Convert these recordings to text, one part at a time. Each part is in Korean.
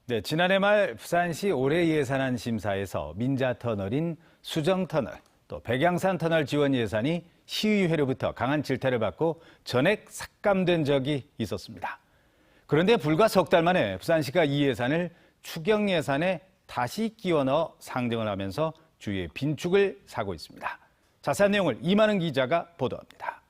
네, 지난해 말 부산시 올해 예산안 심사에서 민자터널인 수정터널, 또 백양산터널 지원 예산이 시의회로부터 강한 질타를 받고 전액 삭감된 적이 있었습니다. 그런데 불과 석 달 만에 부산시가 이 예산을 추경 예산에 다시 끼워 넣어 상정을 하면서 주위의 빈축을 사고 있습니다. 자세한 내용을 이만은 기자가 보도합니다.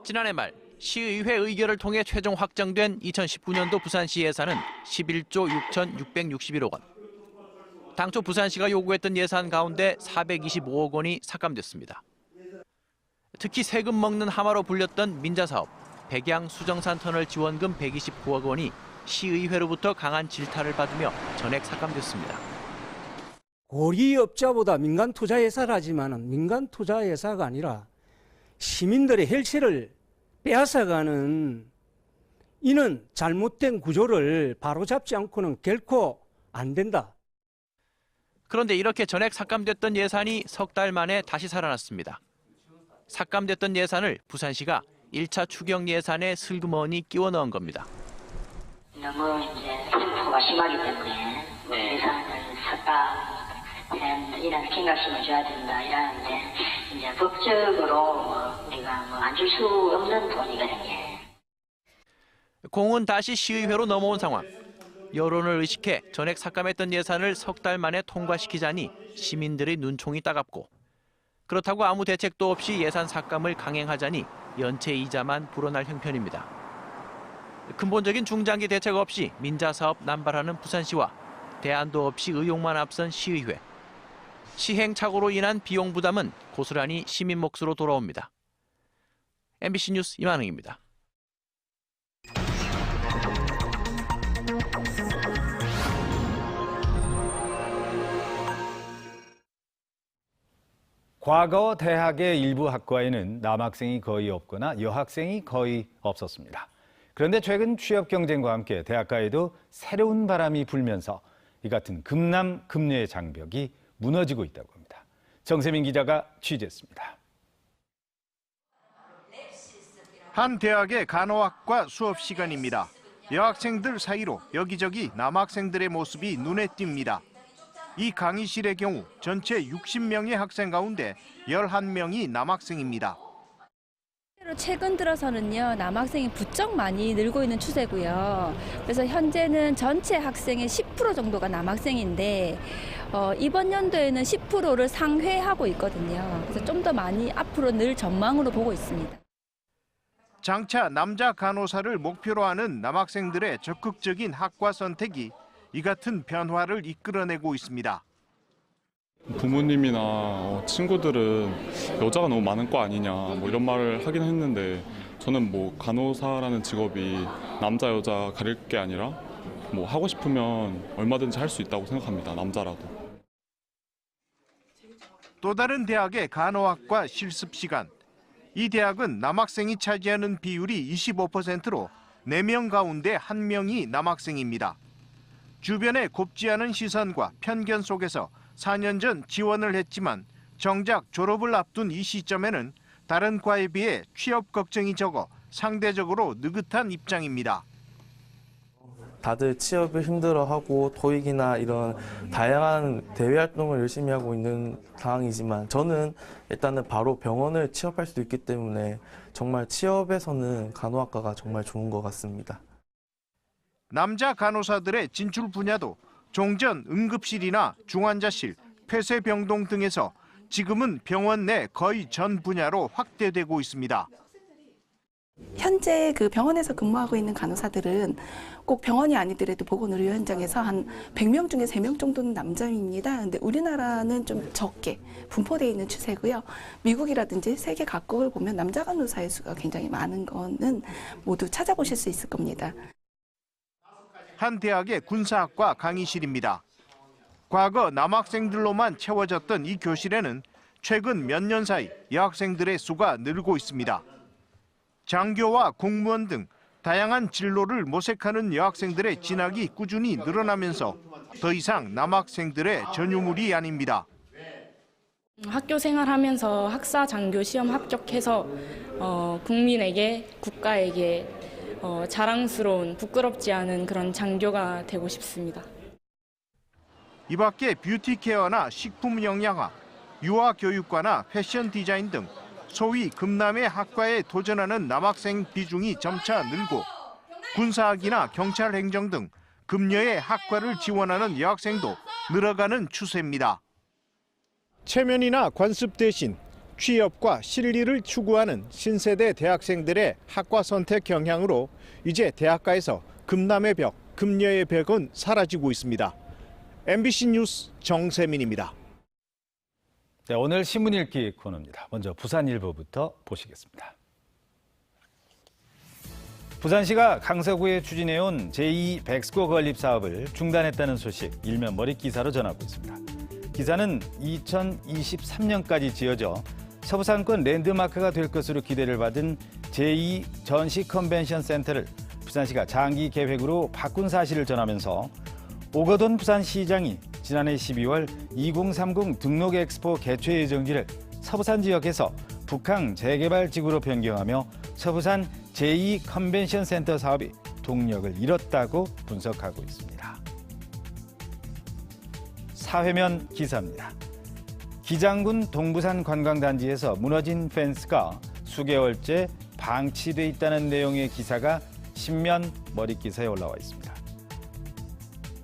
지난해 말 시의회 의결을 통해 최종 확정된 2019년도 부산시 예산은 11조 6,661억 원. 당초 부산시가 요구했던 예산 가운데 425억 원이 삭감됐습니다. 특히 세금 먹는 하마로 불렸던 민자사업, 백양 수정산 터널 지원금 129억 원이 시의회로부터 강한 질타를 받으며 전액 삭감됐습니다. 고리업자보다 민간 투자 예사를 하지만 민간 투자 예사가 아니라 시민들의 헬스를 빼앗아가는 이는 잘못된 구조를 바로잡지 않고는 결코 안 된다. 그런데 이렇게 전액 삭감됐던 예산이 석 달 만에 다시 살아났습니다. 삭감됐던 예산을 부산시가 1차 추경 예산에 슬그머니 끼워 넣은 겁니다. 너무 이제 슬퍼가 심하기 때문에 예산을 삭감 이런 생각심을 줘야 된다 이러는데 이제 법적으로 우리가 안 줄 수 없는 돈이거든요. 공은 다시 시의회로 넘어온 상황. 여론을 의식해 전액 삭감했던 예산을 석 달 만에 통과시키자니 시민들의 눈총이 따갑고 그렇다고 아무 대책도 없이 예산 삭감을 강행하자니 연체 이자만 불어날 형편입니다. 근본적인 중장기 대책 없이 민자사업 남발하는 부산시와 대안도 없이 의욕만 앞선 시의회. 시행착오로 인한 비용 부담은 고스란히 시민 몫으로 돌아옵니다. MBC 뉴스 이만흥입니다. 과거 대학의 일부 학과에는 남학생이 거의 없거나 여학생이 거의 없었습니다. 그런데 최근 취업 경쟁과 함께 대학가에도 새로운 바람이 불면서 이 같은 금남 금녀의 장벽이 무너지고 있다고 합니다. 정세민 기자가 취재했습니다. 한 대학의 간호학과 수업 시간입니다. 여학생들 사이로 여기저기 남학생들의 모습이 눈에 띕니다. 이 강의실의 경우 전체 60명의 학생 가운데 11명이 남학생입니다. 최근 들어서는요, 남학생이 부쩍 많이 늘고 있는 추세고요. 그래서 현재는 전체 학생의 10% 정도가 남학생인데 이번 연도에는 10%를 상회하고 있거든요. 그래서 좀 더 많이 앞으로 늘 전망으로 보고 있습니다. 장차 남자 간호사를 목표로 하는 남학생들의 적극적인 학과 선택이 이 같은 변화를 이끌어내고 있습니다. 부모님이나 친구들은 여자가 너무 많은 과 아니냐 이런 말을 하긴 했는데 저는 간호사라는 직업이 남자 여자 가릴 게 아니라 하고 싶으면 얼마든지 할 수 있다고 생각합니다. 남자라도. 또 다른 대학의 간호학과 실습 시간. 이 대학은 남학생이 차지하는 비율이 25%로 4명 가운데 1명이 남학생입니다. 주변의 곱지 않은 시선과 편견 속에서 4년 전 지원을 했지만 정작 졸업을 앞둔 이 시점에는 다른 과에 비해 취업 걱정이 적어 상대적으로 느긋한 입장입니다. 다들 취업을 힘들어하고 토익이나 이런 다양한 대외 활동을 열심히 하고 있는 상황이지만 저는 일단은 바로 병원을 취업할 수도 있기 때문에 정말 취업에서는 간호학과가 정말 좋은 것 같습니다. 남자 간호사들의 진출 분야도 종전 응급실이나 중환자실, 폐쇄병동 등에서 지금은 병원 내 거의 전 분야로 확대되고 있습니다. 현재 그 병원에서 근무하고 있는 간호사들은 꼭 병원이 아니더라도 보건의료 현장에서 한 100명 중에 3명 정도는 남자입니다. 근데 우리나라는 좀 적게 분포되어 있는 추세고요. 미국이라든지 세계 각국을 보면 남자 간호사의 수가 굉장히 많은 거는 모두 찾아보실 수 있을 겁니다. 한 대학의 군사학과 강의실입니다. 과거 남학생들로만 채워졌던 이 교실에는 최근 몇 년 사이 여학생들의 수가 늘고 있습니다. 장교와 공무원 등 다양한 진로를 모색하는 여학생들의 진학이 꾸준히 늘어나면서 더 이상 남학생들의 전유물이 아닙니다. 학교 생활하면서 학사 장교 시험 합격해서 국민에게 국가에게 자랑스러운, 부끄럽지 않은 그런 장교가 되고 싶습니다. 이 밖에 뷰티 케어나 식품 영양학, 유아 교육과나 패션 디자인 등 소위 금남의 학과에 도전하는 남학생 비중이 점차 늘고 군사학이나 경찰 행정 등 금여의 학과를 지원하는 여학생도 늘어가는 추세입니다. 체면이나 관습 대신 취업과 실리를 추구하는 신세대 대학생들의 학과 선택 경향으로 이제 대학가에서 금남의 벽, 금여의 벽은 사라지고 있습니다. MBC 뉴스 정세민입니다. 네, 오늘 신문 읽기 코너입니다. 먼저 부산일보부터 보시겠습니다. 부산시가 강서구에 추진해온 제2 백스코 건립 사업을 중단했다는 소식 일면 머릿 기사로 전하고 있습니다. 기사는 2023년까지 지어져 서부상권 랜드마크가 될 것으로 기대를 받은 제2 전시 컨벤션 센터를 부산시가 장기 계획으로 바꾼 사실을 전하면서 오거돈 부산시장이 지난해 12월 2030 등록 엑스포 개최 예정지를 서부산 지역에서 북항 재개발 지구로 변경하며 서부산 제2 컨벤션 센터 사업이 동력을 잃었다고 분석하고 있습니다. 사회면 기사입니다. 기장군 동부산 관광단지에서 무너진 펜스가 수개월째 방치돼 있다는 내용의 기사가 신면 머릿기사에 올라와 있습니다.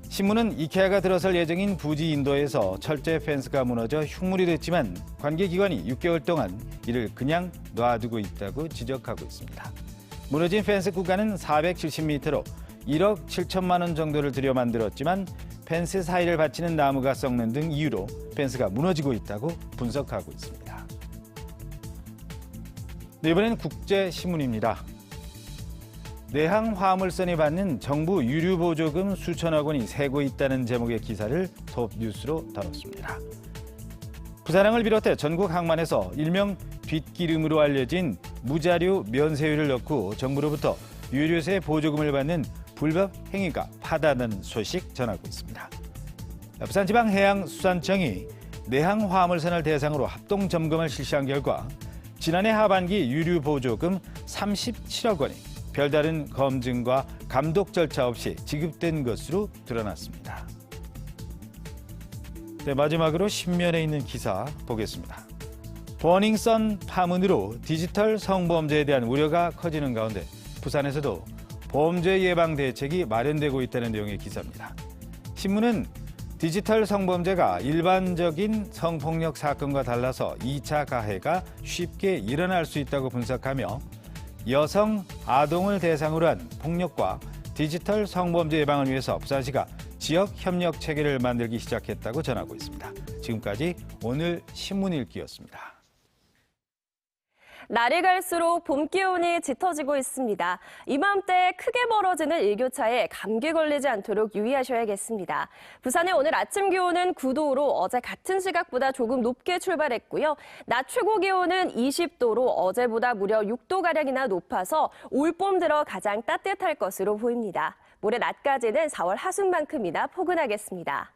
신문은 이케아가 들어설 예정인 부지 인도에서 철제 펜스가 무너져 흉물이 됐지만 관계기관이 6개월 동안 이를 그냥 놔두고 있다고 지적하고 있습니다. 무너진 펜스 구간은 470m로 1억 7천만 원 정도를 들여 만들었지만 펜스 사이를 받치는 나무가 썩는 등 이유로 펜스가 무너지고 있다고 분석하고 있습니다. 네, 이번엔 국제신문입니다. 내항 화물선이 받는 정부 유류 보조금 수천억 원이 새고 있다는 제목의 기사를 톱뉴스로 다뤘습니다. 부산항을 비롯해 전국 항만에서 일명 뒷기름으로 알려진 무자료 면세율을 넣고 정부로부터 유류세 보조금을 받는 불법 행위가 파다하다는 소식 전하고 있습니다. 부산지방해양수산청이 내항 화물선을 대상으로 합동 점검을 실시한 결과 지난해 하반기 유류 보조금 37억 원이 별다른 검증과 감독 절차 없이 지급된 것으로 드러났습니다. 네, 마지막으로 신면에 있는 기사 보겠습니다. 버닝썬 파문으로 디지털 성범죄에 대한 우려가 커지는 가운데 부산에서도 범죄 예방 대책이 마련되고 있다는 내용의 기사입니다. 신문은 디지털 성범죄가 일반적인 성폭력 사건과 달라서 2차 가해가 쉽게 일어날 수 있다고 분석하며 여성, 아동을 대상으로 한 폭력과 디지털 성범죄 예방을 위해서 부산시가 지역 협력 체계를 만들기 시작했다고 전하고 있습니다. 지금까지 오늘 신문 읽기였습니다. 날이 갈수록 봄 기온이 짙어지고 있습니다. 이맘때 크게 벌어지는 일교차에 감기 걸리지 않도록 유의하셔야겠습니다. 부산의 오늘 아침 기온은 9도로 어제 같은 시각보다 조금 높게 출발했고요. 낮 최고 기온은 20도로 어제보다 무려 6도가량이나 높아서 올봄 들어 가장 따뜻할 것으로 보입니다. 모레 낮까지는 4월 하순만큼이나 포근하겠습니다.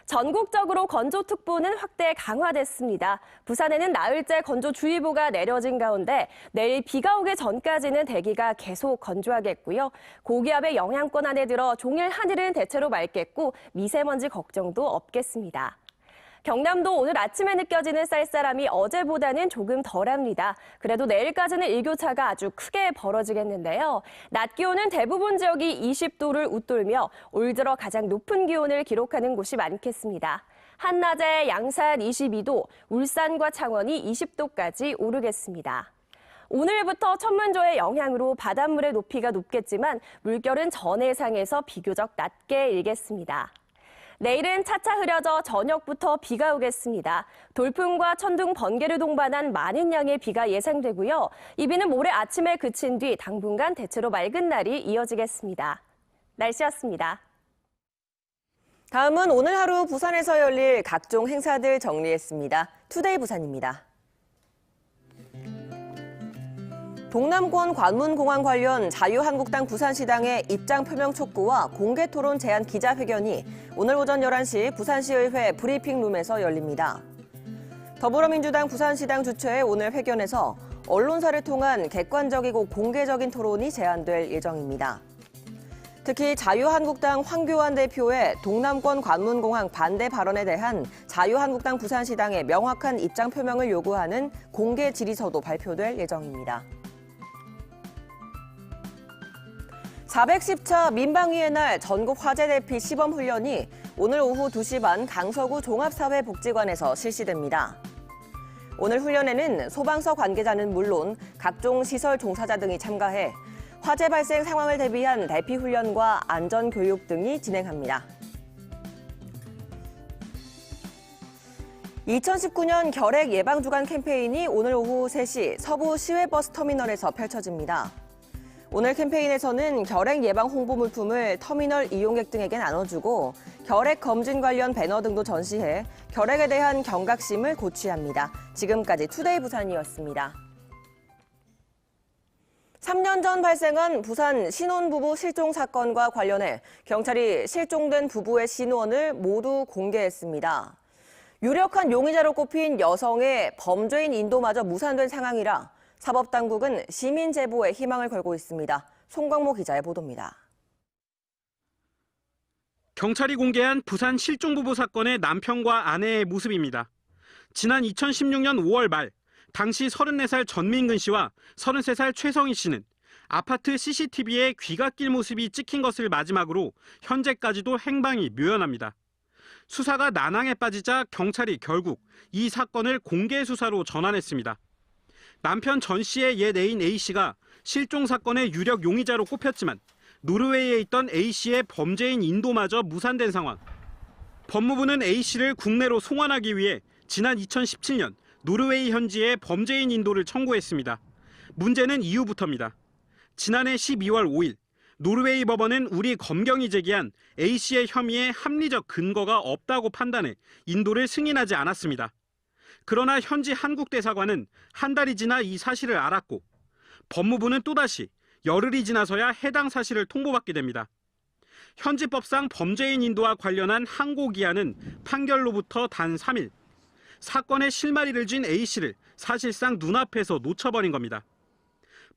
전국적으로 건조특보는 확대 강화됐습니다. 부산에는 나흘째 건조주의보가 내려진 가운데 내일 비가 오기 전까지는 대기가 계속 건조하겠고요. 고기압의 영향권 안에 들어 종일 하늘은 대체로 맑겠고 미세먼지 걱정도 없겠습니다. 경남도 오늘 아침에 느껴지는 쌀쌀함이 어제보다는 조금 덜합니다. 그래도 내일까지는 일교차가 아주 크게 벌어지겠는데요. 낮 기온은 대부분 지역이 20도를 웃돌며 올 들어 가장 높은 기온을 기록하는 곳이 많겠습니다. 한낮에 양산 22도, 울산과 창원이 20도까지 오르겠습니다. 오늘부터 천문조의 영향으로 바닷물의 높이가 높겠지만 물결은 전 해상에서 비교적 낮게 일겠습니다. 내일은 차차 흐려져 저녁부터 비가 오겠습니다. 돌풍과 천둥, 번개를 동반한 많은 양의 비가 예상되고요. 이 비는 모레 아침에 그친 뒤 당분간 대체로 맑은 날이 이어지겠습니다. 날씨였습니다. 다음은 오늘 하루 부산에서 열릴 각종 행사들 정리했습니다. 투데이 부산입니다. 동남권 관문공항 관련 자유한국당 부산시당의 입장 표명 촉구와 공개 토론 제안 기자회견이 오늘 오전 11시 부산시의회 브리핑룸에서 열립니다. 더불어민주당 부산시당 주최의 오늘 회견에서 언론사를 통한 객관적이고 공개적인 토론이 제한될 예정입니다. 특히 자유한국당 황교안 대표의 동남권 관문공항 반대 발언에 대한 자유한국당 부산시당의 명확한 입장 표명을 요구하는 공개 질의서도 발표될 예정입니다. 410차 민방위의 날 전국 화재 대피 시범 훈련이 오늘 오후 2시 반 강서구 종합사회복지관에서 실시됩니다. 오늘 훈련에는 소방서 관계자는 물론 각종 시설 종사자 등이 참가해 화재 발생 상황을 대비한 대피 훈련과 안전 교육 등이 진행합니다. 2019년 결핵 예방 주간 캠페인이 오늘 오후 3시 서부 시외버스 터미널에서 펼쳐집니다. 오늘 캠페인에서는 결핵 예방 홍보 물품을 터미널 이용객 등에게 나눠주고 결핵 검진 관련 배너 등도 전시해 결핵에 대한 경각심을 고취합니다. 지금까지 투데이 부산이었습니다. 3년 전 발생한 부산 신혼부부 실종 사건과 관련해 경찰이 실종된 부부의 신원을 모두 공개했습니다. 유력한 용의자로 꼽힌 여성의 범죄인 인도마저 무산된 상황이라 사법당국은 시민 제보에 희망을 걸고 있습니다. 송광모 기자의 보도입니다. 경찰이 공개한 부산 실종 부부 사건의 남편과 아내의 모습입니다. 지난 2016년 5월 말 당시 34살 전민근 씨와 33살 최성희 씨는 아파트 CCTV에 귀가 낄 모습이 찍힌 것을 마지막으로 현재까지도 행방이 묘연합니다. 수사가 난항에 빠지자 경찰이 결국 이 사건을 공개 수사로 전환했습니다. 남편 전 씨의 옛 애인 A 씨가 실종 사건의 유력 용의자로 꼽혔지만 노르웨이에 있던 A 씨의 범죄인 인도마저 무산된 상황. 법무부는 A 씨를 국내로 송환하기 위해 지난 2017년 노르웨이 현지에 범죄인 인도를 청구했습니다. 문제는 이후부터입니다. 지난해 12월 5일 노르웨이 법원은 우리 검경이 제기한 A 씨의 혐의에 합리적 근거가 없다고 판단해 인도를 승인하지 않았습니다. 그러나 현지 한국 대사관은 한 달이 지나 이 사실을 알았고 법무부는 또다시 열흘이 지나서야 해당 사실을 통보받게 됩니다. 현지법상 범죄인 인도와 관련한 항고 기한은 판결로부터 단 3일. 사건의 실마리를 쥔 A 씨를 사실상 눈앞에서 놓쳐버린 겁니다.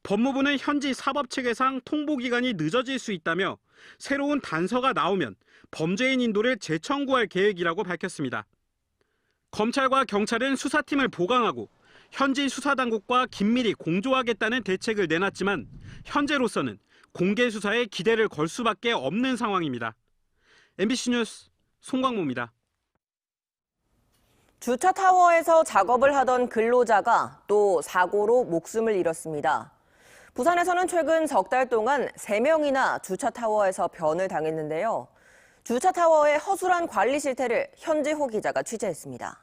법무부는 현지 사법체계상 통보 기간이 늦어질 수 있다며 새로운 단서가 나오면 범죄인 인도를 재청구할 계획이라고 밝혔습니다. 검찰과 경찰은 수사팀을 보강하고 현지 수사당국과 긴밀히 공조하겠다는 대책을 내놨지만 현재로서는 공개 수사에 기대를 걸 수밖에 없는 상황입니다. MBC 뉴스 송광모입니다. 주차 타워에서 작업을 하던 근로자가 또 사고로 목숨을 잃었습니다. 부산에서는 최근 석 달 동안 3명이나 주차 타워에서 변을 당했는데요. 주차 타워의 허술한 관리 실태를 현지호 기자가 취재했습니다.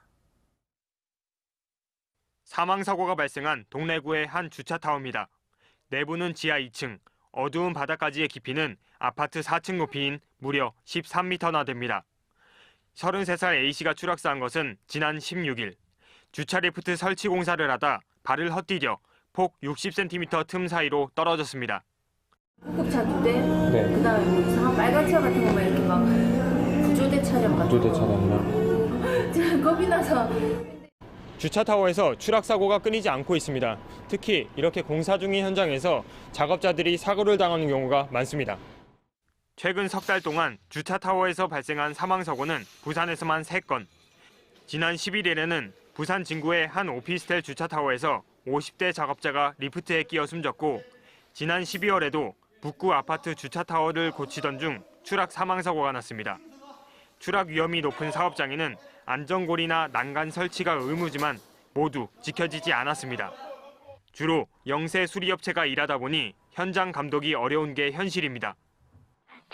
사망사고가 발생한 동래구의 한 주차 타워입니다. 내부는 지하 2층, 어두운 바닥까지의 깊이는 아파트 4층 높이인 무려 13m나 됩니다. 33살 A씨가 추락사한 것은 지난 16일. 주차 리프트 설치 공사를 하다 발을 헛디뎌 폭 60cm 틈 사이로 떨어졌습니다. 구급차 2대, 그다음에 뭐 이상한 빨간 차 같은 거만 이렇게 막 구조대 차량 같은 거. 구조대 차량이요? 제가 겁이 나서. 주차 타워에서 추락 사고가 끊이지 않고 있습니다. 특히 이렇게 공사 중인 현장에서 작업자들이 사고를 당하는 경우가 많습니다. 최근 석 달 동안 주차 타워에서 발생한 사망사고는 부산에서만 3건. 지난 11일에는 부산 진구의 한 오피스텔 주차 타워에서 50대 작업자가 리프트에 끼어 숨졌고 지난 12월에도 북구 아파트 주차 타워를 고치던 중 추락 사망사고가 났습니다. 추락 위험이 높은 사업장에는 안전고리나 난간 설치가 의무지만 모두 지켜지지 않았습니다. 주로 영세 수리업체가 일하다 보니 현장 감독이 어려운 게 현실입니다.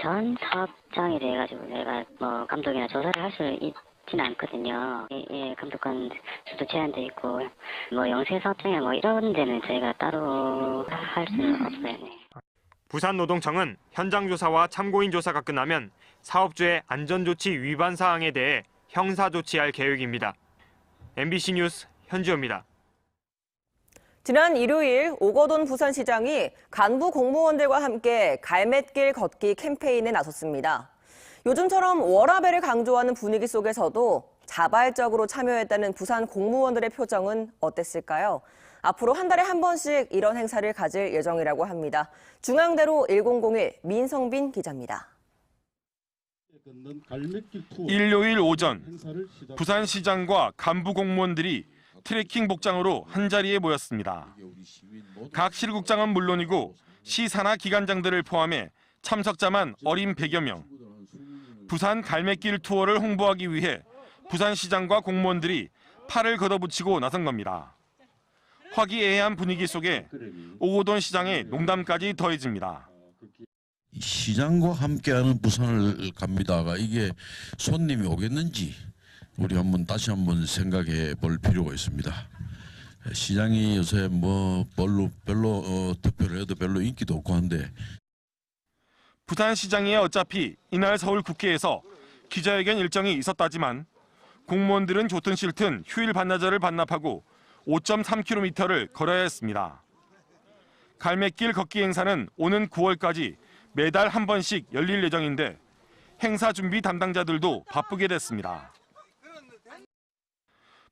전 사업장에 대해 가지고 내가 뭐 감독이나 조사를 할 수 있지는 않거든요. 감독관 수도 제한돼 있고 뭐 영세 사업장이나 뭐 이런 데는 저희가 따로 할 수는 없어요. 부산노동청은 현장 조사와 참고인 조사가 끝나면 사업주의 안전조치 위반 사항에 대해 형사 조치할 계획입니다. MBC 뉴스 현지호입니다. 지난 일요일 오거돈 부산시장이 간부 공무원들과 함께 갈매길 걷기 캠페인에 나섰습니다. 요즘처럼 워라밸을 강조하는 분위기 속에서도 자발적으로 참여했다는 부산 공무원들의 표정은 어땠을까요? 앞으로 한 달에 한 번씩 이런 행사를 가질 예정이라고 합니다. 중앙대로 1001 민성빈 기자입니다. 일요일 오전 부산시장과 간부 공무원들이 트레킹 복장으로 한자리에 모였습니다. 각 실국장은 물론이고 시 산하 기관장들을 포함해 참석자만 어린 100여 명. 부산 갈매길 투어를 홍보하기 위해 부산시장과 공무원들이 팔을 걷어붙이고 나선 겁니다. 화기애애한 분위기 속에 오호돈 시장의 농담까지 더해집니다. 시장과 함께하는 부산을 갑니다가 이게 손님이 오겠는지 우리 다시 한번 생각해 볼 필요가 있습니다. 시장이 요새 별로 투표를 해도 별로 인기도 없고 한데 부산시장에 어차피 이날 서울 국회에서 기자회견 일정이 있었다지만 공무원들은 좋든 싫든 휴일 반나절을 반납하고 5.3km를 걸어야 했습니다. 갈매길 걷기 행사는 오는 9월까지 매달 한 번씩 열릴 예정인데 행사 준비 담당자들도 바쁘게 됐습니다.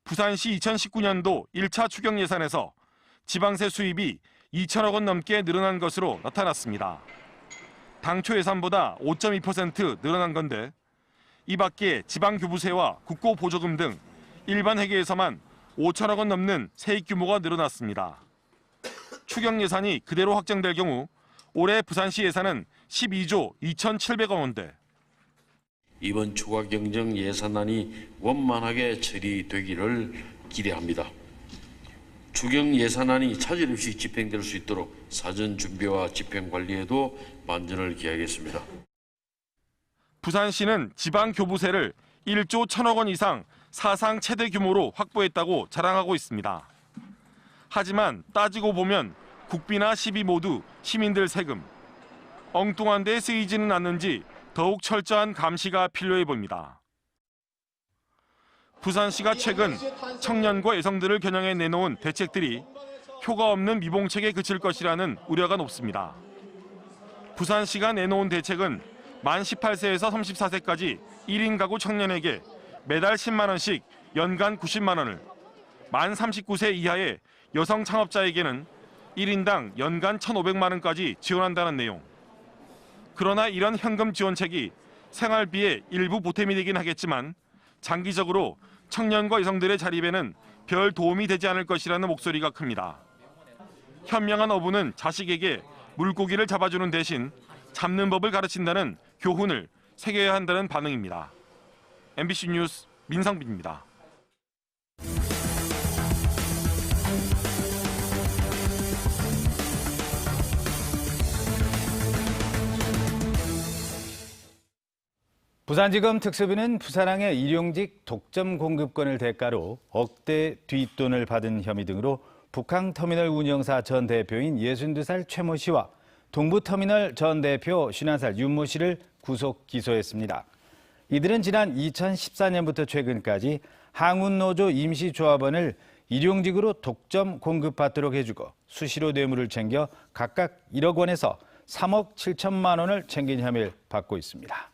부산시 2019년도 1차 추경 예산에서 지방세 수입이 2천억 원 넘게 늘어난 것으로 나타났습니다. 당초 예산보다 5.2% 늘어난 건데 이 밖에 지방교부세와 국고보조금 등 일반 회계에서만 5천억 원 넘는 세입 규모가 늘어났습니다. 추경 예산이 그대로 확정될 경우 올해 부산시 예산은 12조 2,700억 원대. 이번 추가 경정 예산안이 원만하게 처리되기를 기대합니다. 추경 예산안이 차질 없이 집행될 수 있도록 사전 준비와 집행 관리에도 만전을 기하겠습니다. 부산시는 지방교부세를 1조 1천억 원 이상 사상 최대 규모로 확보했다고 자랑하고 있습니다. 하지만 따지고 보면 국비나 시비 모두 시민들 세금. 엉뚱한 데 쓰이지는 않는지 더욱 철저한 감시가 필요해 보입니다. 부산시가 최근 청년과 여성들을 겨냥해 내놓은 대책들이 효과 없는 미봉책에 그칠 것이라는 우려가 높습니다. 부산시가 내놓은 대책은 만 18세에서 34세까지 1인 가구 청년에게 매달 10만 원씩 연간 90만 원을, 만 39세 이하의 여성 창업자에게는 1인당 연간 1,500만 원까지 지원한다는 내용. 그러나 이런 현금 지원책이 생활비의 일부 보탬이 되긴 하겠지만 장기적으로 청년과 여성들의 자립에는 별 도움이 되지 않을 것이라는 목소리가 큽니다. 현명한 어부는 자식에게 물고기를 잡아주는 대신 잡는 법을 가르친다는 교훈을 새겨야 한다는 반응입니다. MBC 뉴스 민상빈입니다. 부산지검 특수부는 부산항의 일용직 독점 공급권을 대가로 억대 뒷돈을 받은 혐의 등으로 북항터미널 운영사 전 대표인 62살 최모 씨와 동부터미널 전 대표 51살 윤모 씨를 구속 기소했습니다. 이들은 지난 2014년부터 최근까지 항운노조 임시조합원을 일용직으로 독점 공급받도록 해주고 수시로 뇌물을 챙겨 각각 1억 원에서 3억 7천만 원을 챙긴 혐의를 받고 있습니다.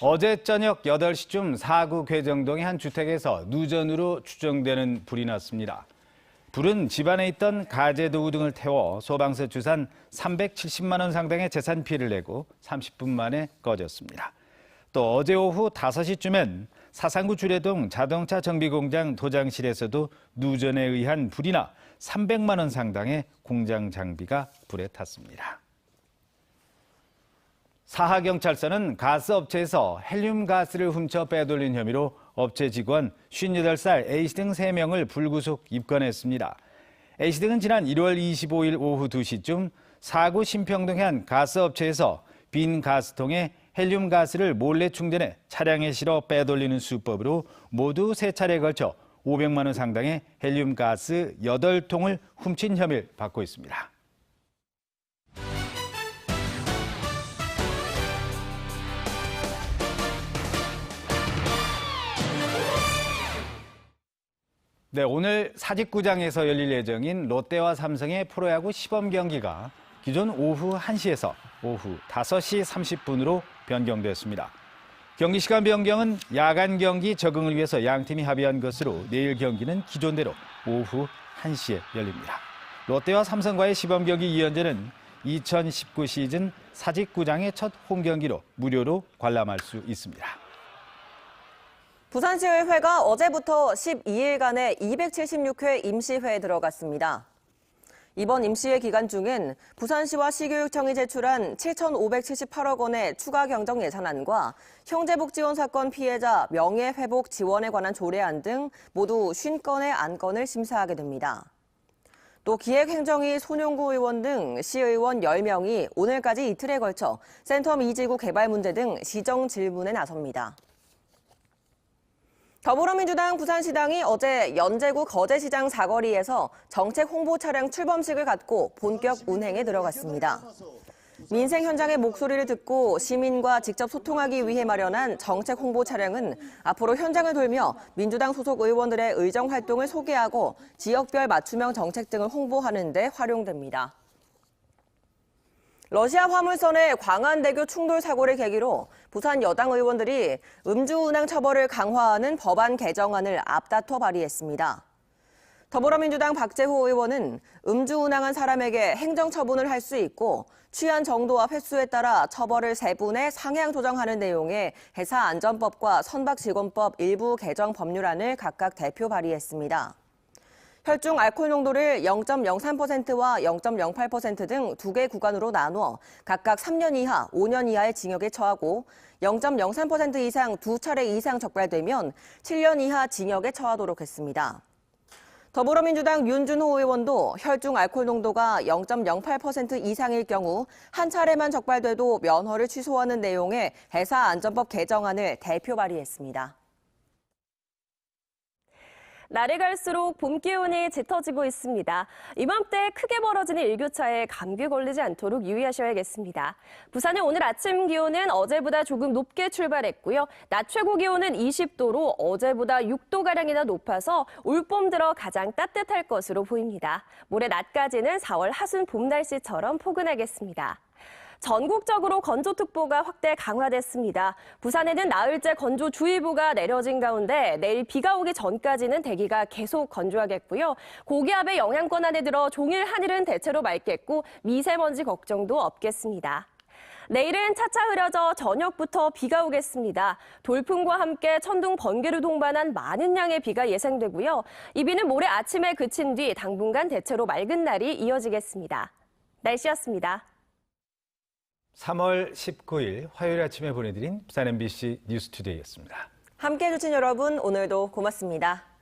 어제 저녁 8시쯤 사구 괴정동의 한 주택에서 누전으로 추정되는 불이 났습니다. 불은 집안에 있던 가재도구 등을 태워 소방서 추산 370만 원 상당의 재산 피해를 내고 30분 만에 꺼졌습니다. 또 어제 오후 5시쯤엔 사상구 주례동 자동차 정비공장 도장실에서도 누전에 의한 불이 나 300만 원 상당의 공장 장비가 불에 탔습니다. 사하경찰서는 가스업체에서 헬륨가스를 훔쳐 빼돌린 혐의로 업체 직원 58살 A씨 등 3명을 불구속 입건했습니다. A씨 등은 지난 1월 25일 오후 2시쯤 사구 신평동의 한 가스업체에서 빈 가스통에 헬륨가스를 몰래 충전해 차량에 실어 빼돌리는 수법으로 모두 3차례에 걸쳐 500만 원 상당의 헬륨가스 8통을 훔친 혐의를 받고 있습니다. 네, 오늘 사직구장에서 열릴 예정인 롯데와 삼성의 프로야구 시범 경기가 기존 오후 1시에서 오후 5시 30분으로 변경됐습니다. 경기 시간 변경은 야간 경기 적응을 위해서 양팀이 합의한 것으로 내일 경기는 기존대로 오후 1시에 열립니다. 롯데와 삼성과의 시범 경기 2연전은 2019 시즌 사직구장의 첫 홈경기로 무료로 관람할 수 있습니다. 부산시의회가 어제부터 12일간의 276회 임시회에 들어갔습니다. 이번 임시회 기간 중엔 부산시와 시교육청이 제출한 7,578억 원의 추가 경정 예산안과 형제복지원 사건 피해자 명예회복 지원에 관한 조례안 등 모두 50건의 안건을 심사하게 됩니다. 또 기획행정위 손용구 의원 등 시의원 10명이 오늘까지 이틀에 걸쳐 센텀 2지구 개발 문제 등 시정 질문에 나섭니다. 더불어민주당 부산시당이 어제 연제구 거제시장 사거리에서 정책 홍보 차량 출범식을 갖고 본격 운행에 들어갔습니다. 민생 현장의 목소리를 듣고 시민과 직접 소통하기 위해 마련한 정책 홍보 차량은 앞으로 현장을 돌며 민주당 소속 의원들의 의정 활동을 소개하고 지역별 맞춤형 정책 등을 홍보하는 데 활용됩니다. 러시아 화물선의 광안대교 충돌 사고를 계기로 부산 여당 의원들이 음주운항 처벌을 강화하는 법안 개정안을 앞다퉈 발의했습니다. 더불어민주당 박재호 의원은 음주운항한 사람에게 행정처분을 할 수 있고 취한 정도와 횟수에 따라 처벌을 3분에 상향 조정하는 내용의 회사안전법과 선박직원법 일부 개정 법률안을 각각 대표 발의했습니다. 혈중 알코올 농도를 0.03%와 0.08% 등 2개 구간으로 나누어 각각 3년 이하, 5년 이하의 징역에 처하고 0.03% 이상 2차례 이상 적발되면 7년 이하 징역에 처하도록 했습니다. 더불어민주당 윤준호 의원도 혈중 알코올 농도가 0.08% 이상일 경우 한 차례만 적발돼도 면허를 취소하는 내용의 회사안전법 개정안을 대표 발의했습니다. 날이 갈수록 봄 기온이 짙어지고 있습니다. 이맘때 크게 벌어지는 일교차에 감기 걸리지 않도록 유의하셔야겠습니다. 부산의 오늘 아침 기온은 어제보다 조금 높게 출발했고요. 낮 최고 기온은 20도로 어제보다 6도가량이나 높아서 올봄 들어 가장 따뜻할 것으로 보입니다. 모레 낮까지는 4월 하순 봄 날씨처럼 포근하겠습니다. 전국적으로 건조특보가 확대 강화됐습니다. 부산에는 나흘째 건조주의보가 내려진 가운데 내일 비가 오기 전까지는 대기가 계속 건조하겠고요. 고기압의 영향권 안에 들어 종일 하늘은 대체로 맑겠고 미세먼지 걱정도 없겠습니다. 내일은 차차 흐려져 저녁부터 비가 오겠습니다. 돌풍과 함께 천둥, 번개를 동반한 많은 양의 비가 예상되고요. 이 비는 모레 아침에 그친 뒤 당분간 대체로 맑은 날이 이어지겠습니다. 날씨였습니다. 3월 19일 화요일 아침에 보내드린 부산 MBC 뉴스투데이였습니다. 함께해 주신 여러분 오늘도 고맙습니다.